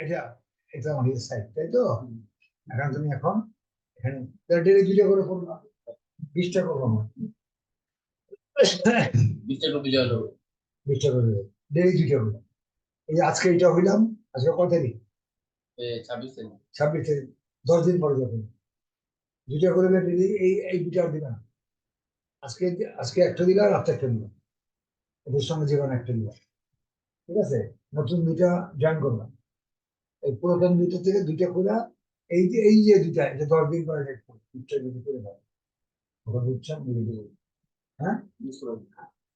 এটা এটা আমাদের সাইড, তাই তো? এখন তুমি এখন এখানে ডেলি 2টা করে করবা, 20টা করবো না, 20টা করে ডেলি 2টা করবো। এই যে আজকে এটা হইলাম, আজকে কত তারিখ? 26 তারিখ। 26 তারিখ, 10 দিন পরে যখন 2টা করে ডেলি, এই 2টা আর দিবা না। আজকে আজকে একটা দিলা, রাত্রে একটা দিলা, এদের সঙ্গে জীবন একটা দিলা, ঠিক আছে? নতুন 2টা জয়েন করলাম, এই পুরাতন 2টা থেকে 2টা করে, এই যে 2টা, এটা 10 দিন পরে দেখবো, 2টা যদি করে দাও, ওখানে বুঝছেন দিয়ে দেবো। হ্যাঁ,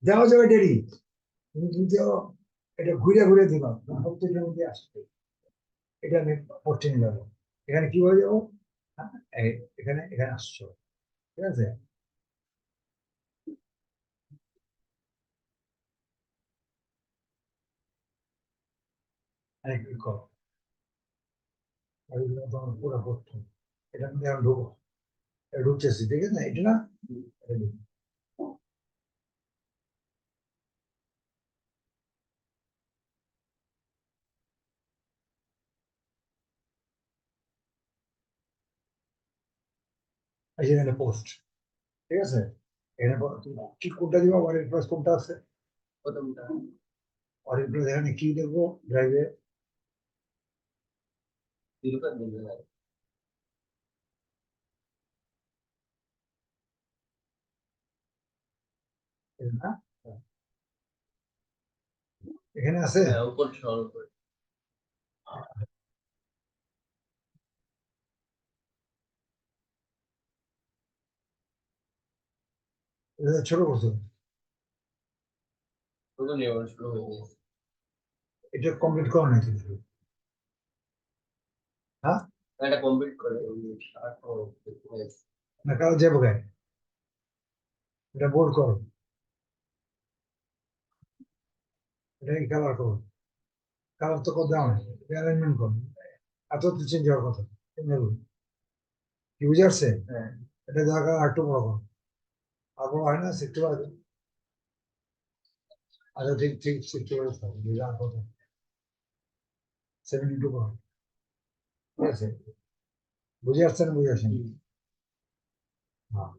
দেওয়া যাবে ডেলি, তুমি কিন্তু এটা ঘুরে ঘুরে দিবা, প্রত্যেকের মধ্যে আসবে। এটা আমি পড়তে নিয়ে যাবো, এখানে কি হয়ে যাবো, হ্যাঁ, এখানে এখানে আসছো, ঠিক আছে? ক্লিক করো, এইগুলো তোমার পুরো পড়তে, এটা মধ্যে আমি ঢুকো, এটা ঢুকতেছি, ঠিক আছে? এটা না, এটা ঢুকো। এই যে এখানে পোস্ট, ঠিক আছে? এখানে তুমি কি কোনটা দিবা, ওয়ার্ড প্লাস কোনটা আছে, প্রথমটা ওয়ার্ড প্লাস, এখানে কি দেখবো, ড্রাইভে না, এখানে আছে, উপর সরল করে। এটা ছোট করছো, এটা কমপ্লিট করো না কিন্তু, হ্যাঁ, এটা কমপ্লিট করে না, কারো যাবো গায়ে, এটা বোল্ড করো, এটা কালার করো, কালার তো কত দাম, অ্যালাইনমেন্ট করো, এত তো চেঞ্জ হওয়ার কথা, চেঞ্জ হবে, কি বুঝে আসছে? হ্যাঁ, এটা জায়গা একটু বড় করো, আর বড় হয় না, একটু আগে, আচ্ছা ঠিক ঠিক, একটু বড় থাকবে, বুঝে আর কত, 72 করো, ঠিক আছে? বুঝে আসছে না, বুঝে আসেন? হ্যাঁ,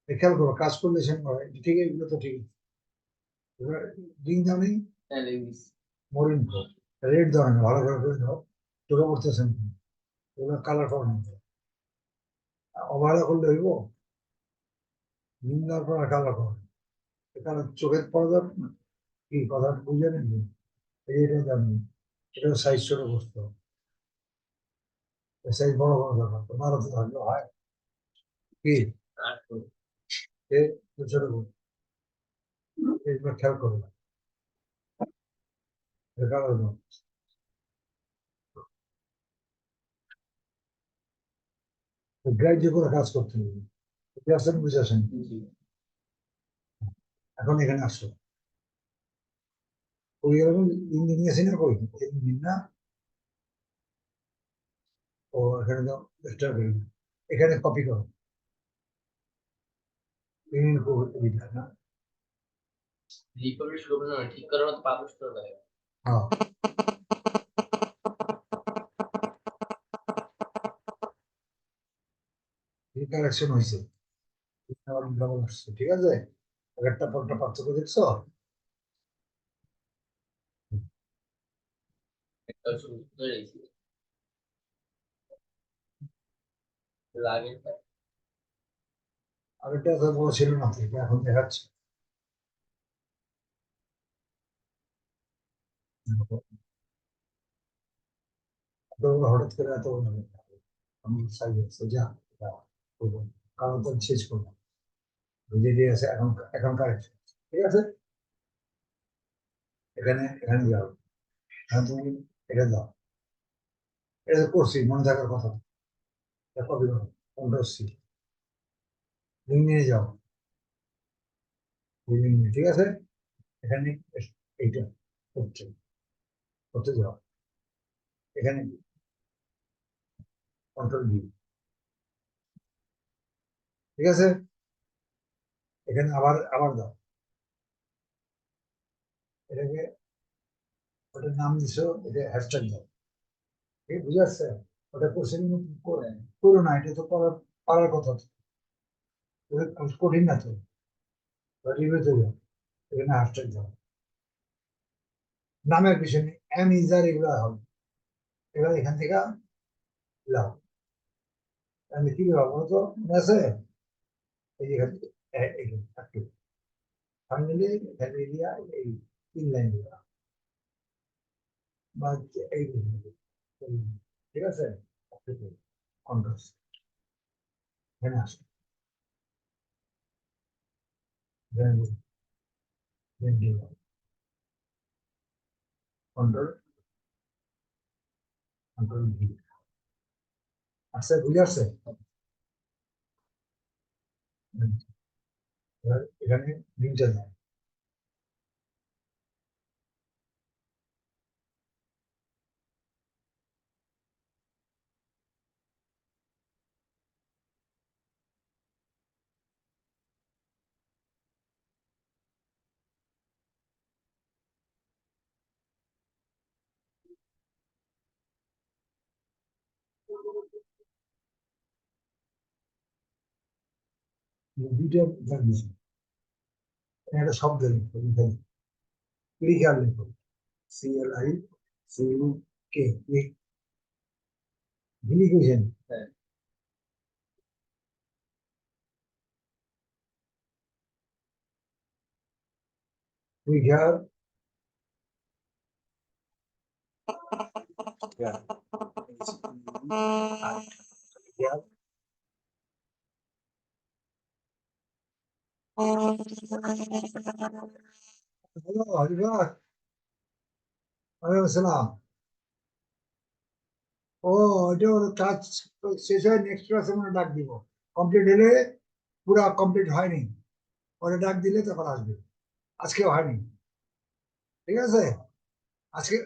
খেয়াল করো, কাজ করলে সে হয় ঠিক, এগুলো তো ঠিক, এবার লিঙ্ক দাও নেই, মরিন রেড দাও না, ভালো করে দাও, চোখে পড়তেছেন, এগুলো কালার করো না, অবহেলা করলে হইব, লিঙ্ক দেওয়ার পর কালার করো, কারণ চোখের পর্দা কি কথা বুঝে নেন, এটা জানি, এটা সাইজ ছোট করতে হবে, সাইজ বড় বড় দরকার, তোমারও তো থাকলে হয় কি, এ তো ছোট করো, এইগুলো খেয়াল করো না, কালার দাও, গ্রাহ্য করে কাজ করতে হবে, বুঝে আসেন, বুঝে আসেন? এখন এখানে আসো, ওই এরকম ইঞ্জিনিয়ার আছে না, কই ইঞ্জিন না, ও এখানে দাও, এক্সট্রা এখানে কপি করো, না, ঠিক করার মতো পাবলিশ করে দেয়, হ্যাঁ, কারেকশন হয়েছে, ডাবল আসছে, ঠিক আছে? একটা পরটা পার্থক্য দেখছো? আগেরটা এত বড় ছিল না, ঠিক এখন দেখাচ্ছে, এত বড় হঠাৎ করে এত বড় হলো। আমি সাইজ আছে যা, যা, করবো। কারণ তো শেষ করবো, বুঝে দিয়ে আছে, এখন এখন কারেকশন, ঠিক আছে? এখানে এখানে যাও, এখন তুমি এটা দাও, এটা তো করছি, মনে থাকার কথা, এটা কপি করো, কন্ট্রোল সি, লিঙ্ক নিয়ে যাও, লিঙ্ক নিয়ে, ঠিক আছে? এখানে এইটা করছে, করতে যাও, এখানে কন্ট্রোল ভি, ঠিক আছে? এখানে আবার আবার দাও, এটাকে ওটার নাম দিছো, এটা হ্যাশট্যাগ দাও, ঠিক বুঝে আসছে? ওটা কোশ্চেন করো না, এটা তো করার পারার কথা তো। এটা কঠিন না তো, রিভিউ তৈরি হবে, এখানে হ্যাশট্যাগ দাও, নামের পিছনে এম ইজার এগুলো হবে, এবার এখান থেকে লাও, তাহলে কি হবে তো মনে আছে? এই যে এখানে ফাইনালি ফ্যামিলিয়া, এই তিন লাইন দিবা বা এই ঠিক আছে, কন্ট্রাস্ট এখানে আসে, কন্ট্রোল কন্ট্রোল ভি, আসছে বুঝে আসছে? এবার এখানে লিঙ্কটা দেয়, ভিডিও দেখ দিছি, একটা শব্দ লিখো, লিখে আর লিখো, CLI CUK, লিখেছেন লিখে আর হ্যালো হরিবার, ওয়ালাইকুম আসসালাম। ও, এটা ওর কাজ শেষ হয়, নেক্সট ক্লাসে মনে হয় ডাক দিব, কমপ্লিট হলে, পুরা কমপ্লিট হয়নি, ওরা ডাক দিলে তখন আসবে, আজকেও হয়নি, ঠিক আছে? আজকে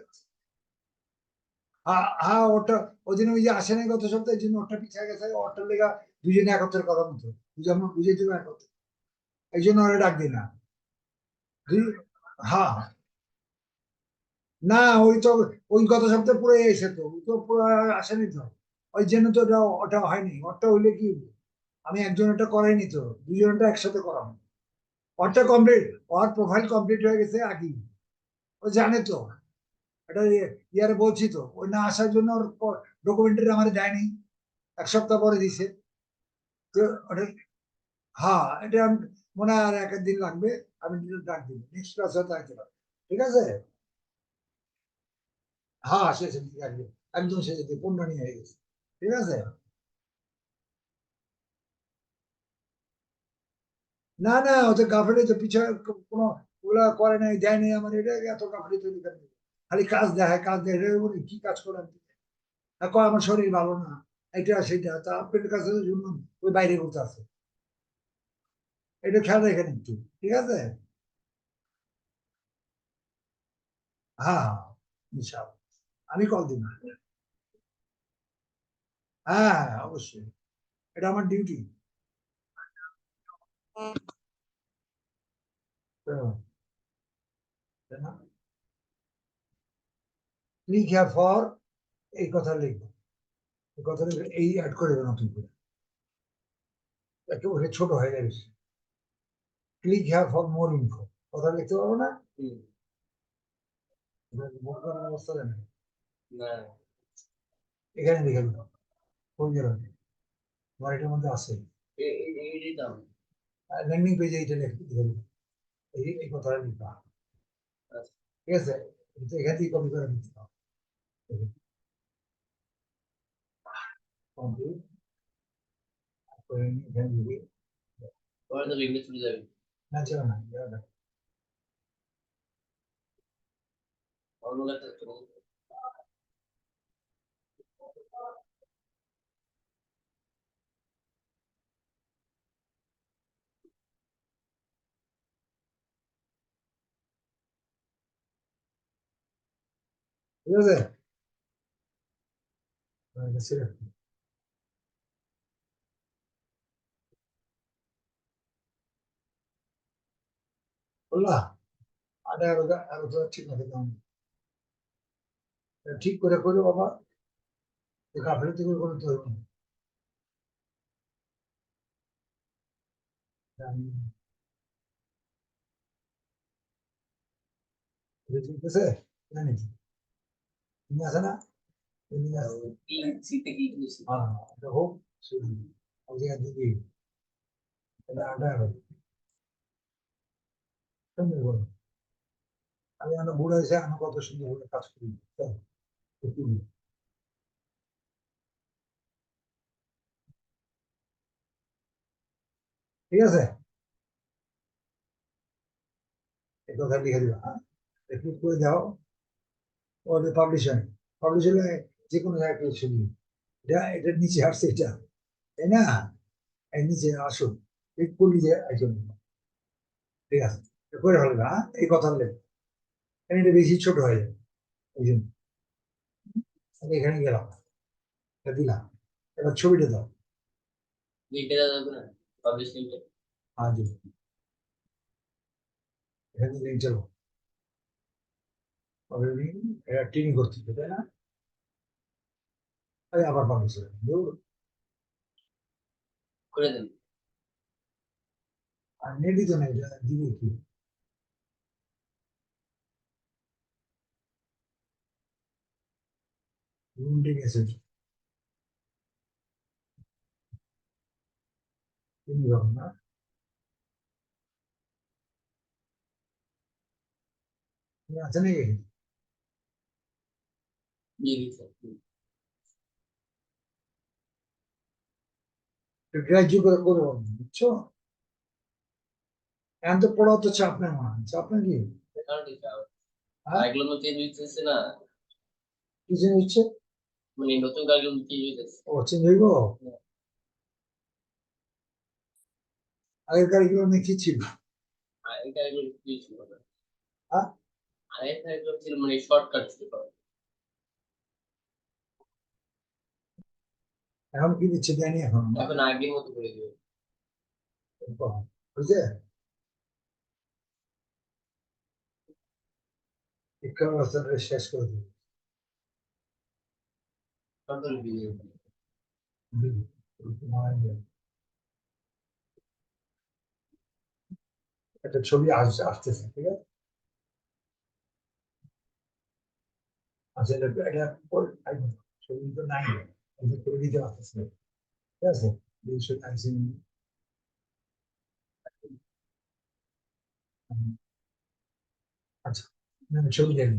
হ্যাঁ ওটা, ওই জন্য ওই যে আসে নাই গত সপ্তাহে, জন্য ওটা পিছিয়ে গেছে, ওটার লেগা দুজনে একত্রের কথা মতো, দুজন বুঝেই দেবো একত্রে, এই জন্য ওরা ডাক দিই না। হ্যাঁ, না ওই তো, ওই গত সপ্তাহে পুরো এসে তো, ওই তো পুরো আসেনি তো, ওই জন্য তো ওটা ওটা হয়নি, ওটা হইলে কি হইবে? আমি একজন ওটা করাইনি তো, দুজনটা একসাথে করাবো, ওরটা কমপ্লিট, ওর প্রোফাইল কমপ্লিট হয়ে গেছে আগেই, ও জানে তো, এটা ইয়ারে বলছি তো, ওই না আসার জন্য ওর ডকুমেন্টারি আমার দেয়নি, এক সপ্তাহ পরে দিছে, তো ওটা, হ্যাঁ এটা মনে হয় আর এক দিন লাগবে, আমি ডাক দিব, নেক্সট ক্লাস হয়তো আসতে পারবে, ঠিক আছে? হ্যাঁ শেষের দিকে আসবে, একদম শেষের দিকে, 15 নিয়ে হয়ে গেছে, ঠিক আছে? না না, ওতে গাফিলি তো পিছনে কোনো ওগুলা করে নাই, দেয় নাই, আমার এটা এত গাফিলি তৈরি করে দিবে। খালি কাজ দেখায়, কাজ দেখে বলি কি কাজ করে আমি, কয় আমার শরীর ভালো না, এটা সেটা, তা আপনার কাছে শুনলাম ওই বাইরে করতে আছে, এটা খেয়াল রেখেন একটু, ঠিক আছে? হ্যাঁ, ইনশাআল্লাহ, আমি কল দিব, হ্যাঁ হ্যাঁ, অবশ্যই, এটা আমার ডিউটি। ক্লিক হেয়ার ফর, এই কথা লিখবো, এই কথা লিখে এই অ্যাড করে দেবো নতুন করে, একেবারে ছোট হয়ে যাবে, click here for more info, কথা লিখতে পারবো না, মোর করার অবস্থা দেয় না, এখানে লিখে দিবো, কোন জায়গায় আমার এটার মধ্যে আছে, ল্যান্ডিং পেজে এইটা লিখে দিবো, এই কথাটা লিখবা, ঠিক আছে? কিন্তু এখান থেকে কপি করে নিতে হবে, কমপ্লিট করে নিয়ে এখানে লিখে, না চলো না, ঠিক আছে? সিলেক্ট করলা, আরে আরো আরো তো ঠিক আছে, ঠিক করে করো বাবা, গাফিলতি করে করতে হবে না। বুঝতেছে জানি তুমি আছে না, তুমি এটা হোক শুধু ওদিকে দিদি এটা আটা হবে সুন্দর করে। আমি আমার বুড়ো হয়েছে, আমি কত সুন্দর করে কাজ করি। চল, একটু ঠিক আছে, এই কথা লিখে দিবা, হ্যাঁ একটু করে দাও। ওদের পাবলিশ হয়, পাবলিশ হলে যে কোনো জায়গায় পেয়ে শুনি, এটা এটার নিচে আসছে এটা, তাই না? এর নিচে আসুন, এই করলি যে একজন, ঠিক আছে এটা করে ফেলবে, হ্যাঁ এই কথা বলে, কারণ এটা বেশি ছোট হয়ে যাবে ওই জন্য। আমি এখানে গেলাম, এটা দিলাম, এবার ছবিটা দাও। লিখে দেওয়া যাবে না, পাবলিশ লিংকটা? হ্যাঁ দিন, এখানে লিঙ্ক চলো, এটা টিম করতে হবে, তাই না? এই আবার পাবলিশ করে দেন। আর নেটই তো নেই, এটা দিবে কি? ঠিক আছে, তুমি যখন না তুমি আছে নাকি? গ্রাহ্য করে করবো, বুঝছো? এখন তো পড়াও তো চাপ নেই, মনে হয় চাপ নাকি? হ্যাঁ এগুলো চেঞ্জ হচ্ছে না, কি চেঞ্জ হচ্ছে? মানে নতুন কারিকুলাম চেঞ্জ হইতেছে। ও চেঞ্জ হইব, আগের কারিকুলামে কি ছিল? আগের কারিকুলাম কি ছিল না? হ্যাঁ আগের কারিকুলাম ছিল মানে শর্টকাট ছিল, এখন কি দিচ্ছে জানি, এখন এখন আগের মতো করে দিবে, বুঝলে? শিক্ষা ব্যবস্থাটা শেষ করে দিবে সরকারি বিনিয়োগ। একটা ছবি আসতেছে, ঠিক আছে? আচ্ছা এটা এটা ছবি তো নাই, এটা করে দিতে পারতেছে, ঠিক আছে? বিষয় আইসি, আচ্ছা না, ছবি দেন।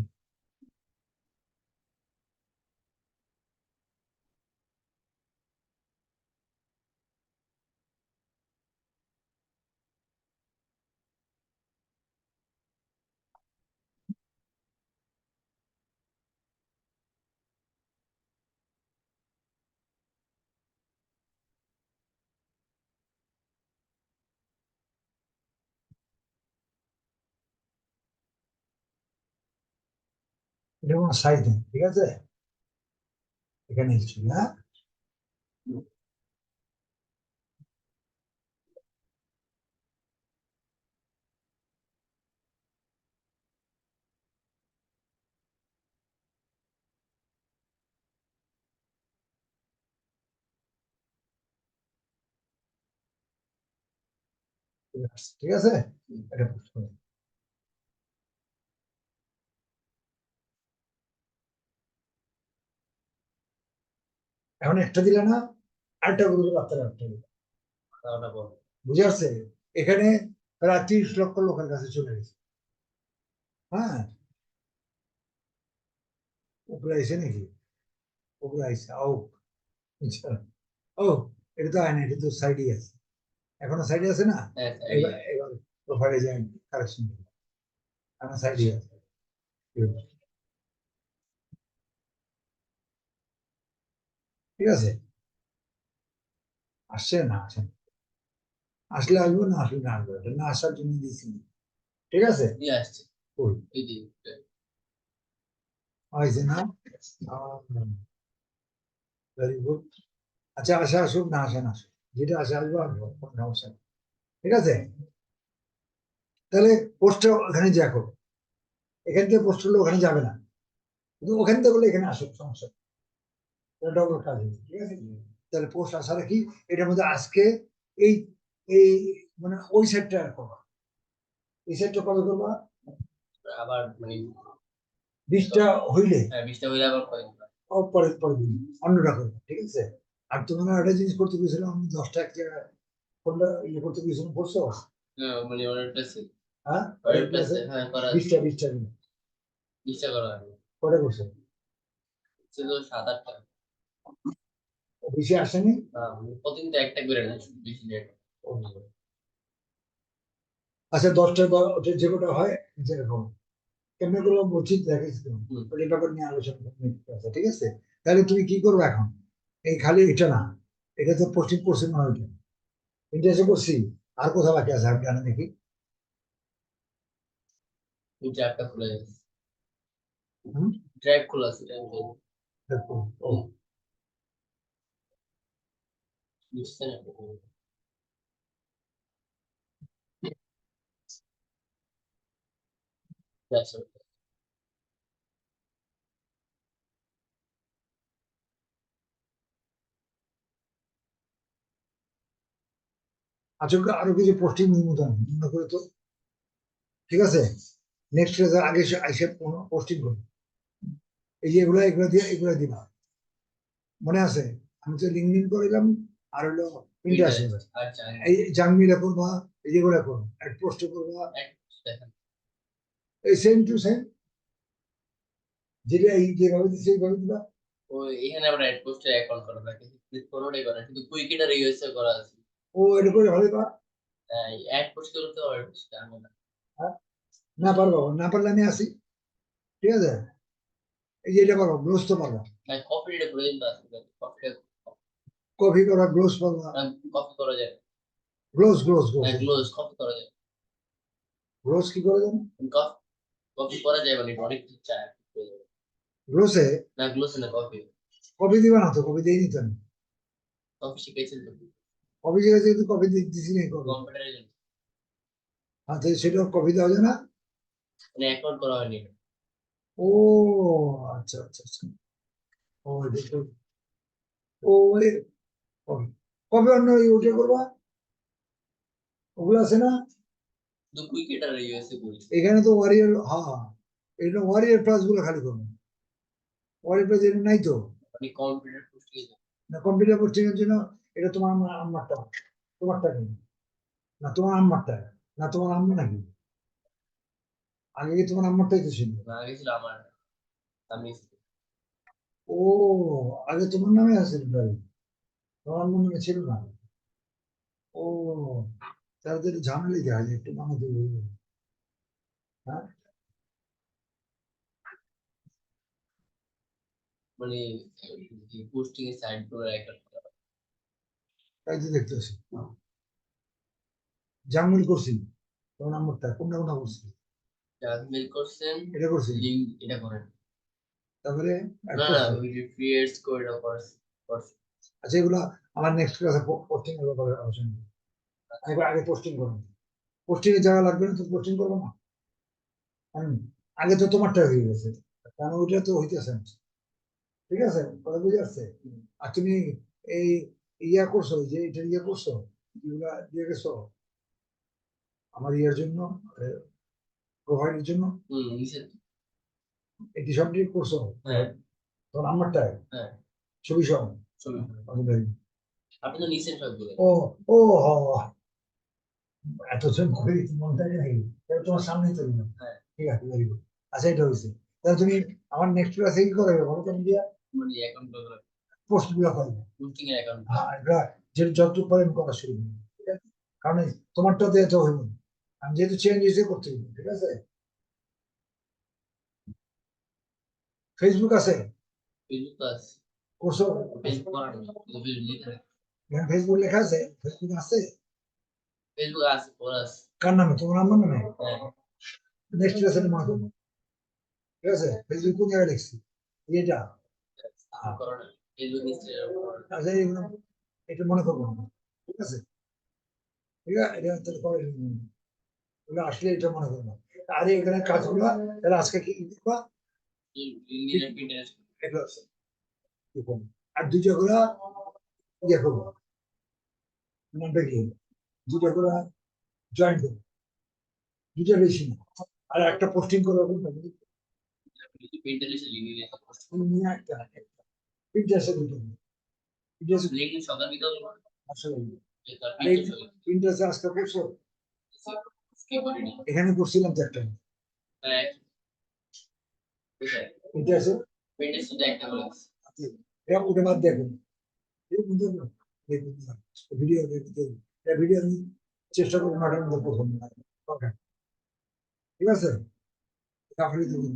এটা কোনো সাইজ নেই, ঠিক আছে? এখানে ছবি, হ্যাঁ ঠিক আছে, এটা post করো। এখন একটা দিলে না, আরেকটা গ্রুপে রাখতে রাখতে হবে, বুঝে আসছে? এখানে প্রায় 30 লক্ষ লোকের কাছে চলে গেছে, হ্যাঁ উপরে আইসে নাকি? উপরে আইসে ও, আচ্ছা। ও এটা তো আয় না, এটা তো সাইডে আছে, এখনো সাইডে আছে না? এবার এবার প্রোফাইলে যাই, কারেকশন আমার সাইডে আছে। ঠিক আছে, আসছে না আসে না। আসলে আসবো, না আসলে না আসবো, এটা না আসার জন্য দিয়েছি, ঠিক আছে? আসছে ওই আইসে না, ভেরি গুড। আচ্ছা আসা আসুক, না আসে না আসুক, যেটা আসে আসবো, আসবো, কোনো সমস্যা নেই, ঠিক আছে? তাহলে পোস্টটা ওখানে দেখো, এখান থেকে পোস্ট হলে ওখানে যাবে না, কিন্তু ওখান থেকে বলে এখানে আসুক, সমস্যা ডবল কাজ হবে, ঠিক আছে। তাহলে পোস্ট আসার কি এটার মধ্যে আজকে এই এই মানে ওই সেটটা করবা, এই সেটটা কবে করবা আবার মানে 20টা হইলে, 20টা হইলে আবার পরে পরে দিন অন্যটা করবা, ঠিক আছে। আর তোমার একটা জিনিস করতে গেছিলাম আমি, 10টা এক জায়গায় কোনটা ইয়ে করতে গেছিলাম, করছো? মানে অর্ডার প্লেসে, হ্যাঁ অর্ডার প্লেসে হ্যাঁ করা 20টা 20টা করা কটা করছো? ছিল 7-8টা। বেশি আসেনি? প্রতিদিন তো একটা করে না, বেশি লেট। আচ্ছা 10টা যে কটা হয় যেরকম কেমনে গুলো বলছি দেখাইছি, ওই ব্যাপার নিয়ে আলোচনা করতে, ঠিক আছে। তাহলে তুমি কি করবে এখন, এই খালি এটা না, এটা তো পশ্চিম পশ্চিম মনে হয়, ইন্টারেস্ট করছি, আর কোথাও বাকি আছে আমি জানি দেখি। ট্র্যাকটা খুলে গেছে, ট্র্যাক খোলা আছে, দেখো ও বুঝছেন? আচ্ছা আরো কিছু পোস্টিং অনুমোদন মনে করে তো, ঠিক আছে। নেক্সট আগে এসে পোস্টিং করবো, এই যে এগুলো এগুলো দিয়ে এগুলো দিবা, মনে আছে? আমি তো লিঙ্কডিন করিলাম, আর হলো ইন্টারেস্ট, আচ্ছা এই জাংমিলা করবা, এই যেগুলো করবো এক পোস্ট করবা, এই সেম টু সেম যেটা এই যেভাবে দিচ্ছে এইভাবে দিবা। ও এখানে আমরা অ্যাড পোস্টে অ্যাকাউন্ট করা থাকে, কোনোটাই করা শুধু কুইকেট আর ইউএসএ করা আছে। ও এটা করে ভালো বা অ্যাড পোস্ট করতে হবে আমি না। না পারবো, না পারলে আমি আসি, ঠিক আছে। এই যে এটা পারবো, গ্লোস তো পারবো, কফি রেটে প্রয়োজন তো আছে, কফিটা কফি করা গ্লোস পারবো, কফি করা যায়, glows glows glows gloss coffee করা যায়, গ্লোস কি করে জানো? কফি করা যায় মানে অনেক কিছু চায় গ্লোসে না, গ্লোজ না কফি। কফি দিবা না তো, কফি দিয়ে নিতে আমি, কফি শিখেছেন তো কফি যেটা যেহেতু কফি দিছি না কফি, কম্পিউটারের জন্য, হ্যাঁ তো সেটা কফি দেওয়া যায় না। মানে অ্যাকাউন্ট করা হয়নি। ও আচ্ছা আচ্ছা আচ্ছা, ও এটা ও কফি, কফি অন্য ওটা করবা, ওগুলো আছে না শুধু কুইকেট আর ইউএসএ করি। এখানে তো ওয়ারিয়ার, হ্যাঁ এটা ওয়ারিয়ার প্লাস গুলো খালি করবো, ওয়ারিয়ার প্লাস এটা নাই তো, মানে কম্পিউটার পোস্টিং না কম্পিউটার পোস্টিং এর জন্য এটা তোমার আম্মারটা, তোমারটা কেন না, তোমার আম্মারটা না, তোমার আম্মা নাকি আগে কি তোমার আম্মারটাই তো ছিল? না গেছিল আমার, আমি ও আগে তোমার নামে আছে ভাই, তোমার আম্মার নামে ছিল না। ও তাহলে তো একটু ঝামেলাই দেখা যায়, একটু বানাতে হবে, হ্যাঁ মানে পোস্টিং এর সাইড করে অ্যাকাউন্ট করা। তাই তো দেখতেছি, জামিল করছি তোমার নাম্বারটা কোনটা কোনটা করছি, মেল করছেন, এটা করছি, লিংক এটা করেন, তারপরে add না না করছি। ওই ক্রিয়েটস করে দাও করছে। আচ্ছা এগুলো আমার নেক্সট ক্লাসে পোস্টিং এর ব্যাপারে আলোচনা করবো। আমি এবার আগে পোস্টিং করবো, পোস্টিং এর জায়গা লাগবে না তো পোস্টিং করবো না আমি, আগে তো তোমারটা হয়ে গেছে, কারণ ওইটা তো হইতেছে না, ঠিক আছে, কথা বুঝে আসছে। আর তুমি এই ইয়া করছো, যে এটা ইয়ে করছো, যেগুলা দিয়ে গেছো আমার ইয়ার জন্য, প্রোভাইডের জন্য, নিচে এটি সব দিয়ে করছো, হ্যাঁ তোমার নাম্বারটায় হ্যাঁ ছবি সহ, ছবি, আপনি তো নিচের সবগুলো। ও ও হ এতজন করে মনে থাকে নাকি, তাহলে তোমার সামনেই তো দিলাম, হ্যাঁ ঠিক আছে ভেরি গুড। আচ্ছা এটা হয়েছে, তাহলে তুমি আমার নেক্সট ক্লাসে কি করবে বলো তুমি, দিয়া মানে অ্যাকাউন্ট পোস্ট গুলো করবে, পোস্টিং এর অ্যাকাউন্ট। হ্যাঁ এটা যে যতটুকু পারে আমি করা শুরু করবো, ঠিক আছে? কারণ এই তোমারটা দিয়ে তো হইব না। আমি যেহেতু চেঞ্জ হয়েছে করতে হইব, ঠিক আছে। ফেসবুক আছে, ফেসবুক আছে, করছো? ফেসবুক করা নেই, শুধু ফেসবুক লিখে রাখি। ফেসবুক লেখা আছে, ফেসবুক আছে, ফেসবুক আছে পড়া আছে। কার নামে, তোমার আমার নামে? হ্যাঁ নেক্সট ক্লাসে মনে করবো, ঠিক আছে। ফেসবুক কোন জায়গায় লিখছি, এটা করা না, ফেসবুক ইনস্টাগ্রাম। আচ্ছা এগুলো এটা মনে করবো না, ঠিক আছে, ঠিক আছে, এটা তাহলে পরে এগুলো আসলে এটা মনে করবো। আর এখানে কাজগুলো তাহলে আজকে কি লিখবা, লিঙ্কডিনে Pinterest এগুলো আছে দেখুন। আর দুইটা করে ইয়ে করবো নামটা কি দুইটা করে জয়েন করবো দুইটা বেশি না আর একটা পোস্টিং করে Pinterest লিঙ্কডিনে পোস্ট নিয়ে একটা Pinterest দুটো Pinterest লিঙ্কডিন সকাল বিকাল আসলে যে তার আর এই Pinterest Pinterest আজকে করছো স্কিপ করিনি এখানে করছিলাম তো একটা হ্যাঁ কোথায় Pinterest Pinterest শুধু একটা করে আছে। এটা ওটা বাদ দেখুন ভিডিও ভিডিও আমি চেষ্টা করবো নটার মধ্যে প্রথম ঠিক আছে তাহলে দেখুন